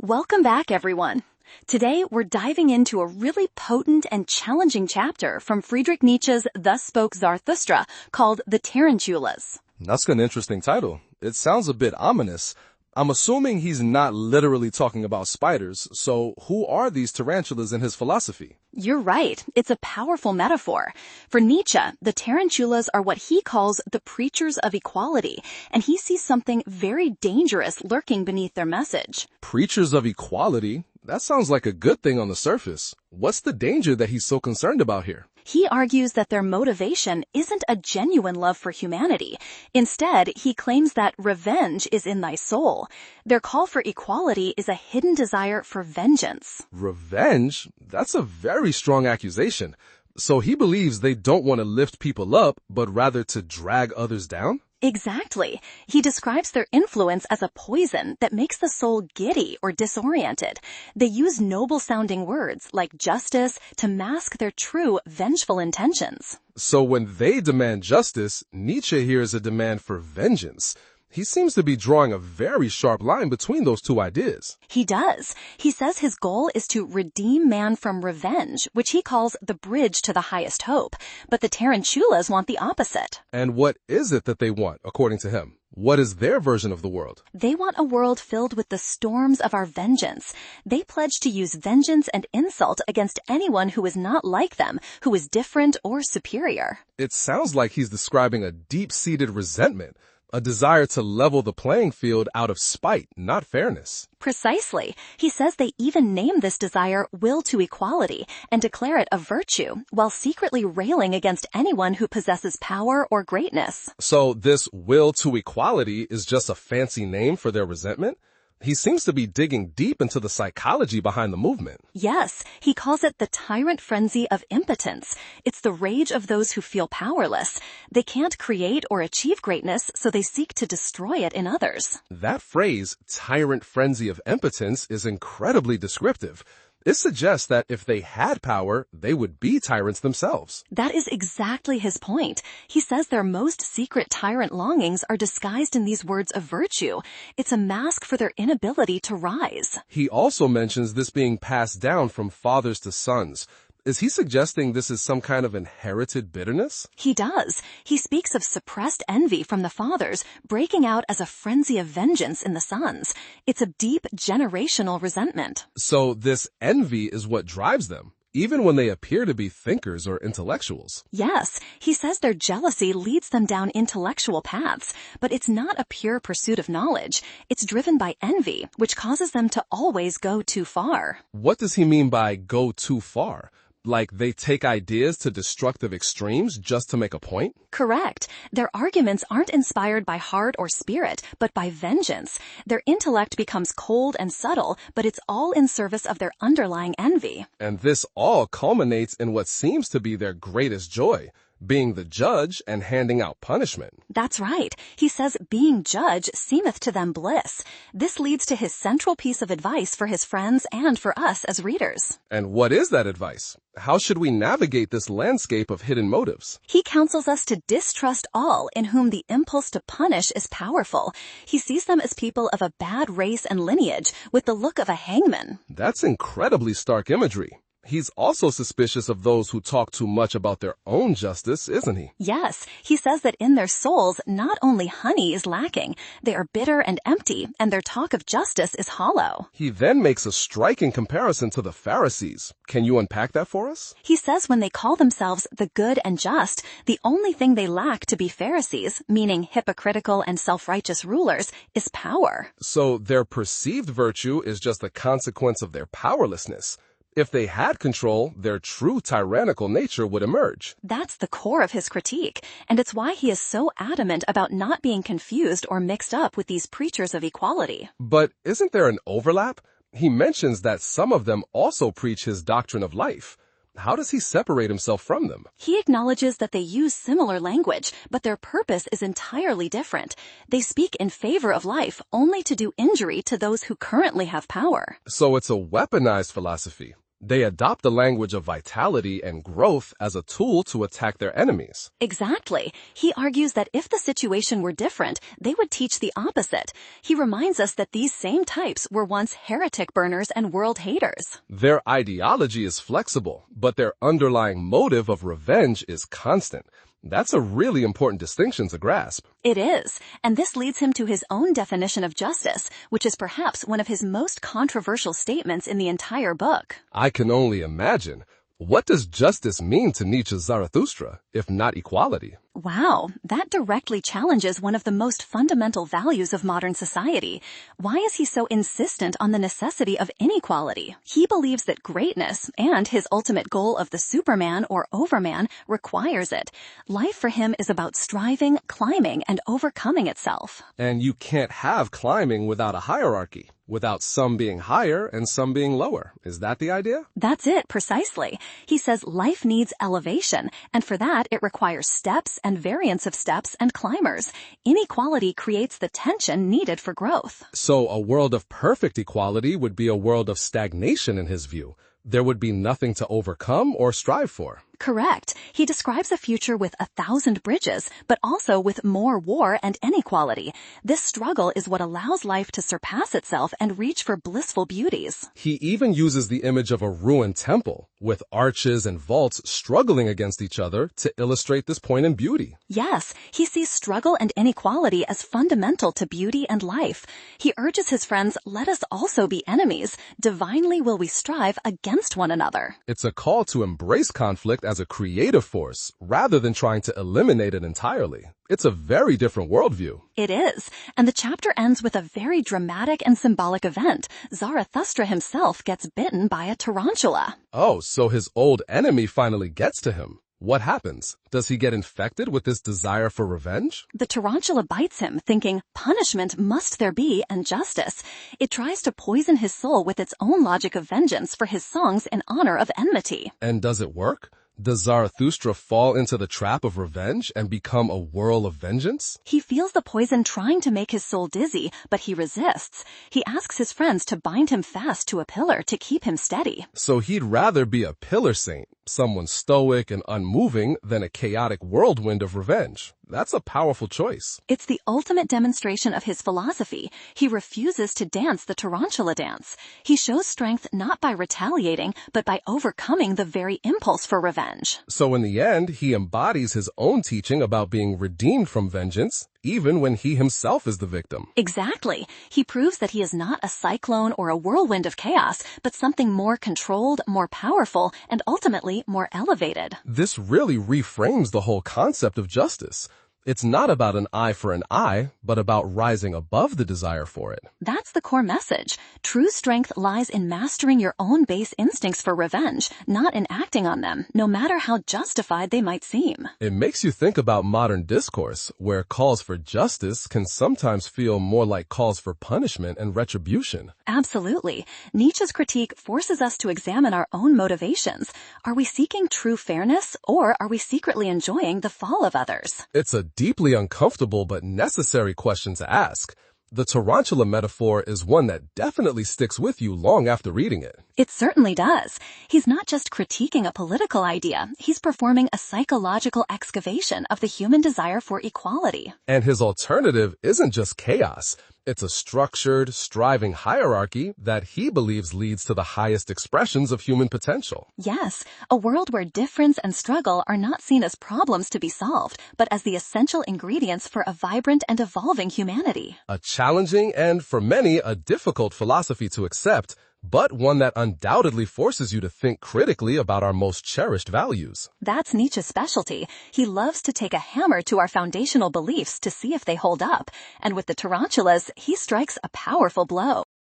Welcome back, everyone. Today, we're diving into a really potent and challenging chapter from Friedrich Nietzsche's Thus Spoke Zarathustra called The Tarantulas. That's an interesting title. It sounds a bit ominous. I'm assuming he's not literally talking about spiders, so who are these tarantulas in his philosophy? You're right. It's a powerful metaphor. For Nietzsche, the tarantulas are what he calls the preachers of equality, and he sees something very dangerous lurking beneath their message. Preachers of equality? That sounds like a good thing on the surface. What's the danger that he's so concerned about here? He argues that their motivation isn't a genuine love for humanity. Instead, he claims that revenge is in thy soul. Their call for equality is a hidden desire for vengeance. Revenge? That's a very strong accusation. So he believes they don't want to lift people up, but rather to drag others down? Exactly. He describes their influence as a poison that makes the soul giddy or disoriented. They use noble-sounding words like justice to mask their true, vengeful intentions. So when they demand justice, Nietzsche hears a demand for vengeance. He seems to be drawing a very sharp line between those two ideas. He does. He says his goal is to redeem man from revenge, which he calls the bridge to the highest hope. But the tarantulas want the opposite. And what is it that they want, according to him? What is their version of the world? They want a world filled with the storms of our vengeance. They pledge to use vengeance and insult against anyone who is not like them, who is different or superior. It sounds like he's describing a deep-seated resentment, a desire to level the playing field out of spite, not fairness. Precisely. He says they even name this desire will to equality and declare it a virtue, while secretly railing against anyone who possesses power or greatness. So this will to equality is just a fancy name for their resentment? He seems to be digging deep into the psychology behind the movement. Yes, he calls it the tyrant frenzy of impotence. It's the rage of those who feel powerless. They can't create or achieve greatness, so they seek to destroy it in others. That phrase, tyrant frenzy of impotence, is incredibly descriptive. It suggests that if they had power, they would be tyrants themselves. That is exactly his point. He says their most secret tyrant longings are disguised in these words of virtue. It's a mask for their inability to rise. He also mentions this being passed down from fathers to sons. Is he suggesting this is some kind of inherited bitterness? He does. He speaks of suppressed envy from the fathers, breaking out as a frenzy of vengeance in the sons. It's a deep generational resentment. So this envy is what drives them, even when they appear to be thinkers or intellectuals. Yes, he says their jealousy leads them down intellectual paths, but it's not a pure pursuit of knowledge. It's driven by envy, which causes them to always go too far. What does he mean by go too far? Like they take ideas to destructive extremes just to make a point? Correct. Their arguments aren't inspired by heart or spirit, but by vengeance. Their intellect becomes cold and subtle, but it's all in service of their underlying envy. And this all culminates in what seems to be their greatest joy, being the judge and handing out punishment. That's right. He says being judge seemeth to them bliss. This leads to his central piece of advice for his friends and for us as readers. And what is that advice? How should we navigate this landscape of hidden motives? He counsels us to distrust all in whom the impulse to punish is powerful. He sees them as people of a bad race and lineage with the look of a hangman. That's incredibly stark imagery. He's also suspicious of those who talk too much about their own justice, isn't he? Yes, he says that in their souls, not only honey is lacking, they are bitter and empty, and their talk of justice is hollow. He then makes a striking comparison to the Pharisees. Can you unpack that for us? He says when they call themselves the good and just, the only thing they lack to be Pharisees, meaning hypocritical and self-righteous rulers, is power. So their perceived virtue is just a consequence of their powerlessness. If they had control, their true tyrannical nature would emerge. That's the core of his critique, and it's why he is so adamant about not being confused or mixed up with these preachers of equality. But isn't there an overlap? He mentions that some of them also preach his doctrine of life. How does he separate himself from them? He acknowledges that they use similar language, but their purpose is entirely different. They speak in favor of life only to do injury to those who currently have power. So it's a weaponized philosophy. They adopt the language of vitality and growth as a tool to attack their enemies. Exactly. He argues that if the situation were different, they would teach the opposite. He reminds us that these same types were once heretic burners and world haters. Their ideology is flexible, but their underlying motive of revenge is constant. That's a really important distinction to grasp. It is, and this leads him to his own definition of justice, which is perhaps one of his most controversial statements in the entire book. I can only imagine. What does justice mean to Nietzsche's Zarathustra, if not equality? Wow, that directly challenges one of the most fundamental values of modern society. Why is he so insistent on the necessity of inequality? He believes that greatness, and his ultimate goal of the Superman or Overman, requires it. Life for him is about striving, climbing, and overcoming itself. And you can't have climbing without a hierarchy, without some being higher and some being lower. Is that the idea? That's it, precisely. He says life needs elevation, and for that it requires steps and variants of steps and climbers. Inequality creates the tension needed for growth. So a world of perfect equality would be a world of stagnation in his view. There would be nothing to overcome or strive for. Correct. He describes a future with 1,000 bridges, but also with more war and inequality. This struggle is what allows life to surpass itself and reach for blissful beauties. He even uses the image of a ruined temple, with arches and vaults struggling against each other to illustrate this point in beauty. Yes, he sees struggle and inequality as fundamental to beauty and life. He urges his friends, let us also be enemies. Divinely will we strive against one another. It's a call to embrace conflict as a creative force, rather than trying to eliminate it entirely. It's a very different worldview. It is, and the chapter ends with a very dramatic and symbolic event. Zarathustra himself gets bitten by a tarantula. Oh, so his old enemy finally gets to him. What happens? Does he get infected with this desire for revenge? The tarantula bites him, thinking, punishment must there be and justice. It tries to poison his soul with its own logic of vengeance for his songs in honor of enmity. And does it work? Does Zarathustra fall into the trap of revenge and become a whirl of vengeance? He feels the poison trying to make his soul dizzy, but he resists. He asks his friends to bind him fast to a pillar to keep him steady. So he'd rather be a pillar saint, someone stoic and unmoving, than a chaotic whirlwind of revenge. That's a powerful choice. It's the ultimate demonstration of his philosophy. He refuses to dance the tarantula dance. He shows strength not by retaliating, but by overcoming the very impulse for revenge. So in the end, he embodies his own teaching about being redeemed from vengeance, even when he himself is the victim. Exactly. He proves that he is not a cyclone or a whirlwind of chaos, but something more controlled, more powerful, and ultimately more elevated. This really reframes the whole concept of justice. It's not about an eye for an eye, but about rising above the desire for it. That's the core message. True strength lies in mastering your own base instincts for revenge, not in acting on them, no matter how justified they might seem. It makes you think about modern discourse, where calls for justice can sometimes feel more like calls for punishment and retribution. Absolutely. Nietzsche's critique forces us to examine our own motivations. Are we seeking true fairness, or are we secretly enjoying the fall of others? It's a deeply uncomfortable but necessary question to ask. The tarantula metaphor is one that definitely sticks with you long after reading it. It certainly does. He's not just critiquing a political idea, he's performing a psychological excavation of the human desire for equality. And his alternative isn't just chaos. It's a structured, striving hierarchy that he believes leads to the highest expressions of human potential. Yes, a world where difference and struggle are not seen as problems to be solved, but as the essential ingredients for a vibrant and evolving humanity. A challenging and, for many, a difficult philosophy to accept, but one that undoubtedly forces you to think critically about our most cherished values. That's Nietzsche's specialty. He loves to take a hammer to our foundational beliefs to see if they hold up. And with the tarantulas, he strikes a powerful blow.